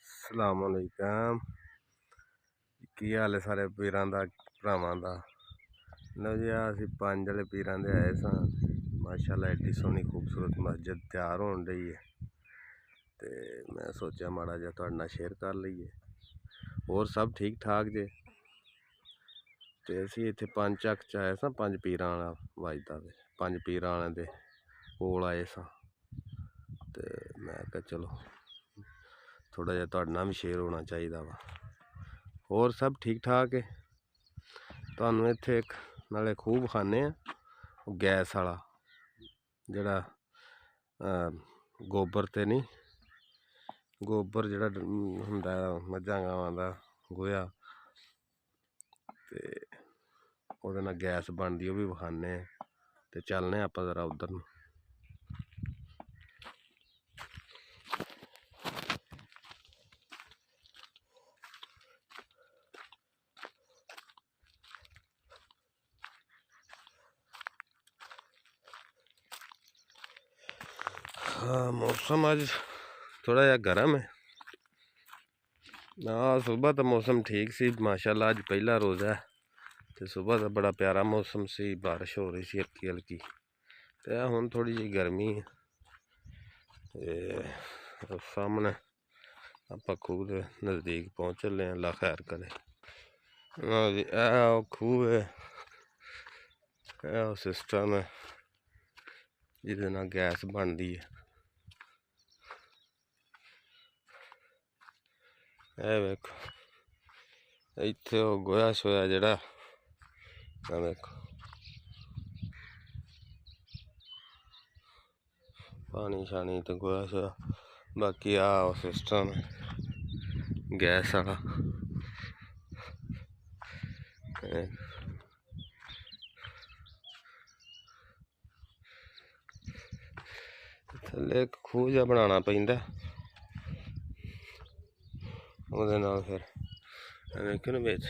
अस्सलाम वालेकुम। की हाल है सारे पीरां दा भरावां दा। लो जी असीं पंज वाले पीरां दे आए सां। माशाअल्लाह एड्डी सोहनी खूबसूरत मस्जिद तैयार होन रही है ते मैं सोचा माड़ा जिहा तुहाडे नाल शेयर कर लईए। होर सब ठीक ठाक जे। ते असीं इत्थे पंज चक्क च आए सां। पंज पीरां वाला वजदा वे पंज पीरां वालें दे कोल आए सां ते मैं आखेआ चलो थोड़ा जिहा तुहाडे नाल भी शेयर होना चाहिदा वा। होर सब ठीक ठाक है। तुहानूं इत्थे इक नाले खूह विखाने आ गैस वाला जेह्ड़ा गोबर ते नहीं गोबर जेह्ड़ा हुंदा मज्झां गवां दा गोहा ते ओह्दे नाल गैस बनदी ओह् भी विखाने ते चलने आपां जरा उद्धर नूं। हाँ मौसम अज थोड़ा जिहा गर्म है। हाँ सुबह तो मौसम ठीक सी माशाअल्लाह। अज पहला रोज़ा है तो सुबह तो बड़ा प्यारा मौसम सी, बारिश हो रही सी हल्की हल्की। तो हुण थोड़ी जी गर्मी है। सामने आपां खूह दे नज़दीक पहुँच चले हैं। अल्लाह खैर करे। हाँ जी खूह है सिस्टम है जिहदे नाल गैस बनदी है। वेखो इत्थे ओह गोहा शोया जेह्ड़ा वेखो पानी शानी ते गोहा शोया। बाकी सिस्टम है गैस वाला। थल्ले इक खूह जिहा बनाना पैंदा ओह्दे नाल फिर वेखो ना बिच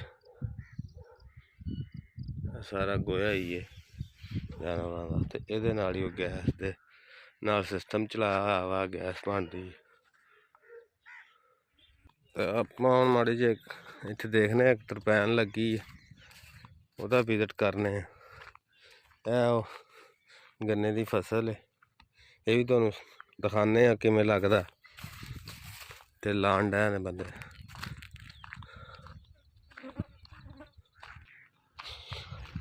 सारा गोहा ही है जानवरां दा ते एह्दे नाल ही ओह् गैस दे नाल सिस्टम चलाया वा गैस बनदी। ते आपां हुण माड़ी जी इत्थे देखने इक तरपैन लग्गी ओह्दा विजिट करने ओह् गन्ने दी फसल है। ये भी तुहानूं दिखाने किवें लगदा ते लान डे ने बंदे।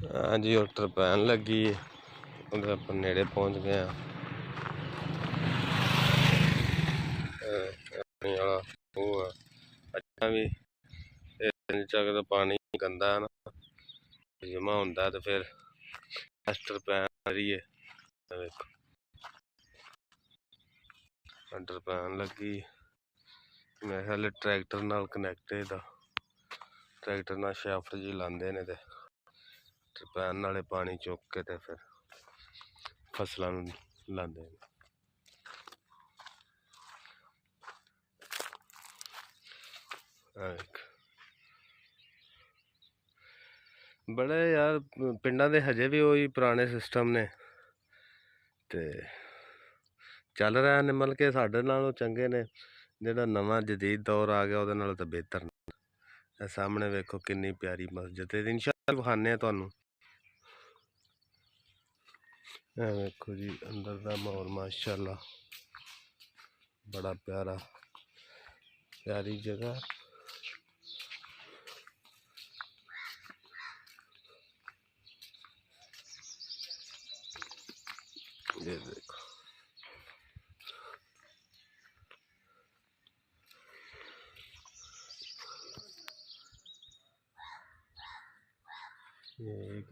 हाँ जी और तरपैन लगी है उधर अपन नेड़े पहुँच गए हैं। अच्छा भी तो पानी गंदा है ना जमा होंदा तो फिर तरपैन रही है। तरपैन लगी मेरे ख्याल ट्रैक्टर नाल कनैक्ट है। ट्रैक्टर नाल शाफ्ट जी लांदे ने ते तरपैन नाले पानी चुक के ते फिर फसलां नूं लांदे ने। बड़े यार पिंडां दे हजे भी वही पुराने सिस्टम ने ते चल रहा ने मतलब कि साढ़े नालों चंगे ने। जेह्ड़ा नवां जदीद दौर आ गया ओह्दे नालों तो बेहतर ने। सामने वेखो किन्नी प्यारी मस्जिद है। इंशाअल्लाह विखाने तुहानूं। वेखो जी अंदर दा माहौल माशाअल्लाह बड़ा प्यारा प्यारी जगह। ये देखो ये एक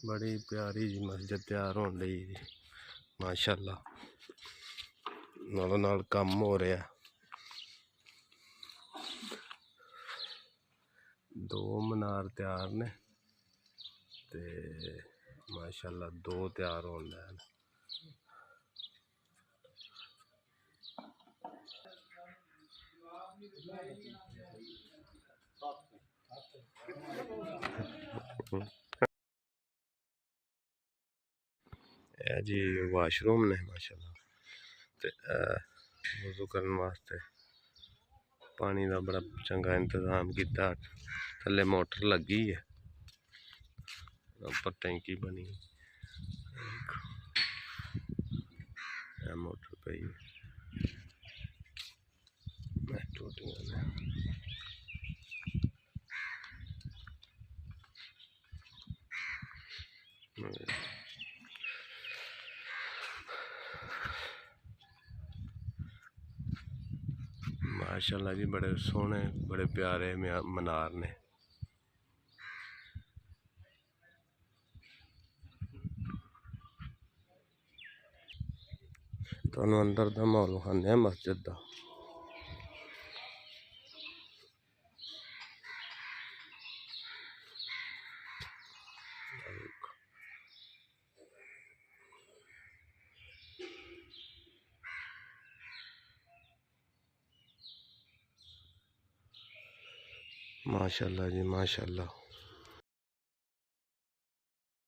बड़ी प्यारी जी मस्जिद तैयार होने लगी माशाअल्लाह। नालों नाल कम हो रहा। दो मीनार तैयार ने ते माशाअल्लाह दो तैयार होने लगे। जी वाशरूम ने माशाअल्लाह ते वज़ू करने वास्ते पानी का बड़ा चंगा इंतजाम किया। थले मोटर लगी है, ऊपर टैंकी बनी, मोटर पई माशाल्लाह जी। बड़े सोहने बड़े प्यारे मीनार ने। तुहानू अंदर दा माहौल विखाने मस्जिद दा। माशाल्लाह जी माशाल्लाह।